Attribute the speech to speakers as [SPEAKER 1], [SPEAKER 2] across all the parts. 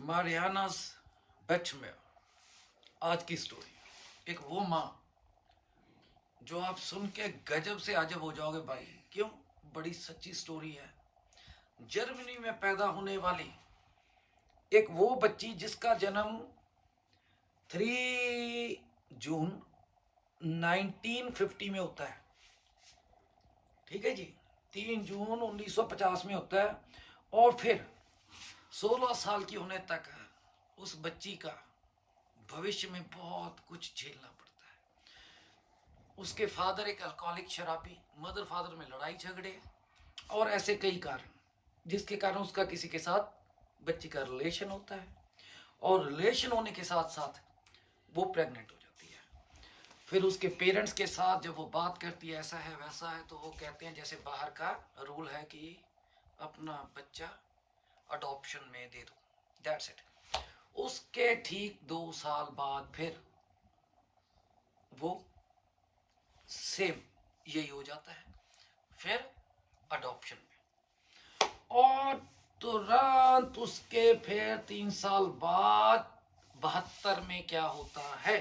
[SPEAKER 1] Marianas बेचमेर। आज की story, एक वो माँ जो आप सुन के गजब से अजब हो जाओगे भाई। क्यों? बड़ी सच्ची स्टोरी है। जर्मनी में पैदा होने वाली एक वो बच्ची जिसका जन्म 3 जून 1950 में होता है। ठीक है जी, 3 जून 1950 में होता है। और फिर 16 साल की होने तक उस बच्ची का भविष्य में बहुत कुछ झेलना पड़ता है। उसके फादर एक अल्कोहलिक शराबी, मदर फादर में लड़ाई झगड़े और ऐसे कई कारण, जिसके कारण उसका किसी के साथ बच्ची का रिलेशन होता है। और रिलेशन होने के साथ साथ वो प्रेग्नेंट हो जाती है। फिर उसके पेरेंट्स के साथ जब वो बात करती है ऐसा है वैसा है, तो वो कहते हैं जैसे बाहर का रूल है कि अपना बच्चा अडॉप्शन में दे दो, दैट्स इट। उसके ठीक 2 साल बाद फिर वो सेम यही हो जाता है, फिर अडॉप्शन में। और तुरंत उसके फिर 3 साल बाद 72 में क्या होता है,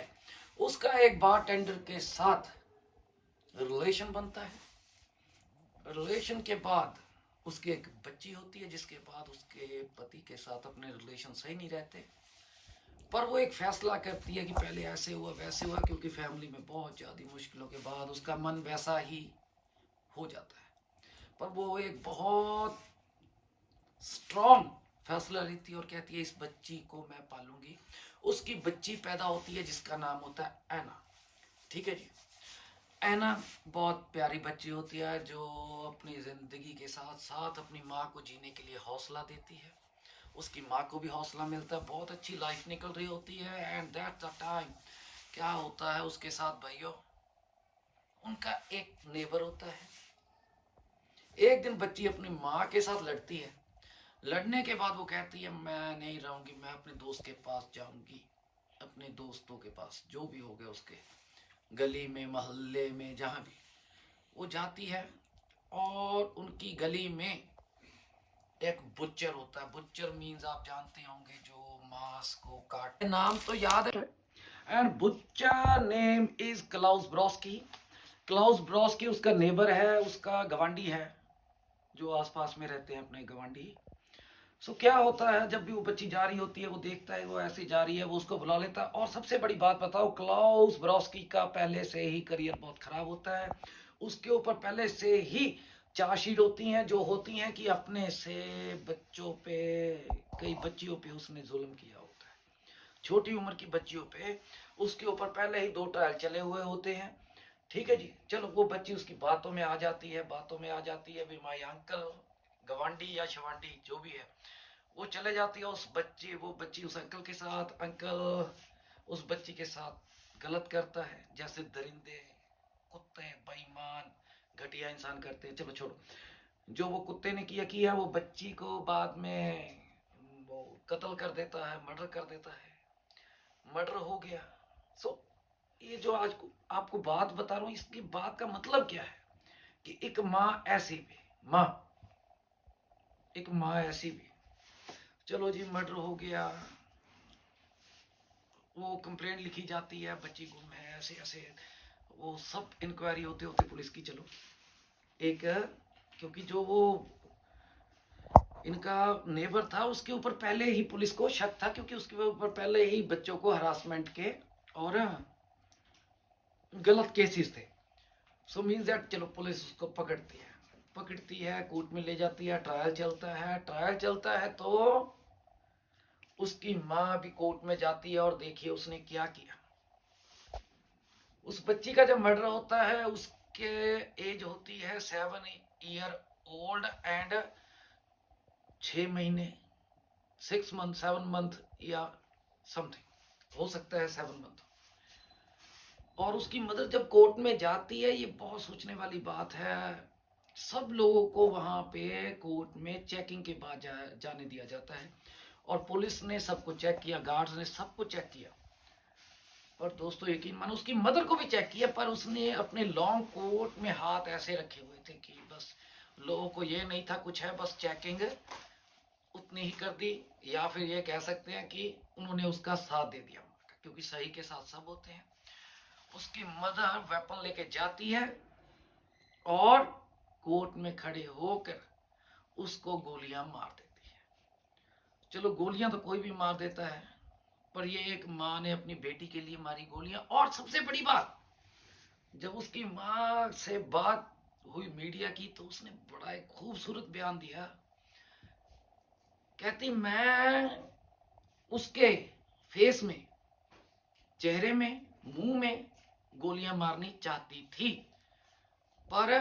[SPEAKER 1] उसका एक बारटेंडर के साथ रिलेशन बनता है। रिलेशन के बाद उसकी एक बच्ची होती है, जिसके बाद उसके पति के साथ अपने रिलेशन सही नहीं रहते। पर वो एक फैसला करती है कि पहले ऐसे हुआ वैसे हुआ, क्योंकि फैमिली में बहुत ज़्यादा मुश्किलों के बाद उसका मन वैसा ही हो जाता है। पर वो एक बहुत स्ट्रॉन्ग फैसला लेती है और कहती है इस बच्ची को मैं पालूंगी। उसकी बच्ची पैदा होती है जिसका नाम होता है एना। ठीक है जी। एना बहुत प्यारी बच्ची होती है जो अपनी जिंदगी के साथ साथ अपनी माँ को जीने के लिए हौसला देती है। उसकी माँ को भी हौसला मिलता है, बहुत अच्छी लाइफ निकल रही होती है। एंड दैट द टाइम क्या होता है उसके साथ भाइयों, उनका एक नेबर होता है। एक दिन बच्ची अपनी माँ के साथ लड़ती है। लड़ने के बाद वो कहती है मैं नहीं रहूंगी, मैं अपने दोस्त के पास जाऊंगी। अपने दोस्तों के पास जो भी हो गया, उसके गली में मोहल्ले में जहां भी वो जाती है। और उनकी गली में एक बुच्चर होता है। बुच्चर मीन्स आप जानते होंगे जो मांस को काट, नाम तो याद है। And butcher name is Klaus Broski. Klaus Broski उसका नेबर है, उसका गवांडी है, जो आसपास में रहते हैं अपने गवांडी। सो क्या होता है, जब भी वो बच्ची जा रही होती है वो देखता है वो ऐसे जा रही है, वो उसको बुला लेता है। और सबसे बड़ी बात बताओ, क्लाउस ब्रोस्की का पहले से ही करियर बहुत खराब होता है। उसके ऊपर पहले से ही चार्जशीट होती हैं जो होती हैं कि अपने से बच्चों पे, कई बच्चियों पे उसने जुल्म किया होता है, छोटी उम्र की बच्चियों पे। उसके ऊपर पहले ही 2 ट्रायल चले हुए होते हैं। ठीक है जी। चलो वो बच्ची उसकी बातों में आ जाती है, बातों में आ जाती है भी माई अंकल, गवांडी या शवांडी जो भी है, वो चले जाती है उस बच्ची, वो बच्ची उस अंकल के साथ। अंकल उस बच्ची के साथ गलत करता है, जैसे दरिंदे, कुत्ते, बेईमान, घटिया इंसान करते हैं। चलो छोड़ो, जो वो कुत्ते ने किया किया, वो बच्ची को बाद में वो कत्ल कर देता है, मर्डर कर देता है। मर्डर हो गया। सो ये जो आज को आपको बात बता रहा हूँ, इसकी बात का मतलब क्या है कि एक माँ ऐसी भी माँ, एक माँ ऐसी भी, चलो जी मर्डर हो गया, वो कंप्लेंट लिखी जाती है बच्ची गुम है, ऐसे ऐसे, वो सब इंक्वायरी होते होते पुलिस की। चलो एक, क्योंकि जो वो इनका नेबर था उसके ऊपर पहले ही पुलिस को शक था, क्योंकि उसके ऊपर पहले ही बच्चों को हरासमेंट के और गलत केसेस थे। सो मीन्स दैट चलो पुलिस उसको पकड़ती है, कोर्ट में ले जाती है, ट्रायल चलता है। ट्रायल चलता है तो उसकी माँ भी कोर्ट में जाती है और देखिए उसने क्या किया। उस बच्ची का जब मर्डर होता है उसके एज होती है 7 ईयर ओल्ड एंड 6 महीने, 6 मंथ, 7 मंथ या समथिंग, हो सकता है 7 मंथ। और उसकी मदर जब कोर्ट में जाती है, ये बहुत सोचने वाली बात है, सब लोगों को वहां पे कोर्ट में चेकिंग के बाद जाने दिया जाता है। और पुलिस ने सबको चेक किया, गार्ड्स ने सबको चेक किया। और दोस्तों यकीन मानो उसकी मदर को भी चेक किया, पर उसने अपने लॉन्ग कोट में हाथ ऐसे रखे हुए थे कि बस लोगों को ये नहीं था कुछ है, बस चेकिंग उतनी उतनी ही कर दी, या फिर ये कह सकते हैं कि उन्होंने उसका साथ दे दिया, क्योंकि सही के साथ सब होते हैं। उसकी मदर वेपन लेके जाती है और कोर्ट में खड़े होकर उसको गोलियां मार देती है। चलो गोलियां तो कोई भी मार देता है, पर ये एक माँ ने अपनी बेटी के लिए मारी गोलियां। और सबसे बड़ी बात, जब उसकी माँ से बात हुई मीडिया की, तो उसने बड़ा एक खूबसूरत बयान दिया। कहती मैं उसके फेस में, चेहरे में, मुंह में गोलियां मारनी चाहती थी, पर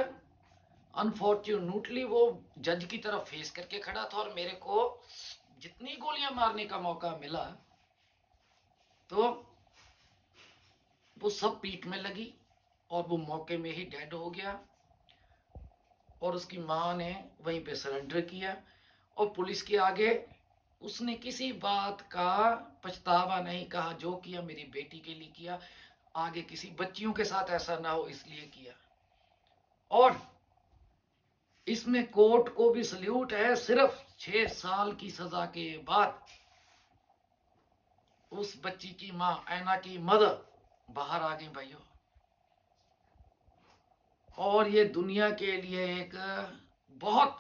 [SPEAKER 1] अनफॉर्चुनेटली वो जज की तरफ फेस करके खड़ा था और मेरे को जितनी गोलियां मारने का मौका मिला तो वो सब पीठ में लगी और वो मौके में ही डेड हो गया। और उसकी माँ ने वहीं पे सरेंडर किया और पुलिस के आगे उसने किसी बात का पछतावा नहीं कहा, जो किया मेरी बेटी के लिए किया, आगे किसी बच्चियों के साथ ऐसा ना हो इसलिए किया। और इसमें कोर्ट को भी सल्यूट है, सिर्फ 6 साल की सजा के बाद उस बच्ची की माँ, ऐना की मदर बाहर आ गई भाइयों। और ये दुनिया के लिए एक बहुत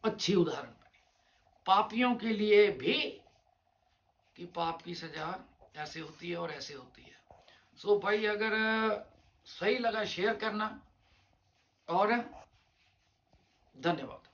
[SPEAKER 1] अच्छी उदाहरण बनी, पापियों के लिए भी, कि पाप की सजा ऐसे होती है और ऐसे होती है। सो भाई अगर सही लगा शेयर करना, और धन्यवाद।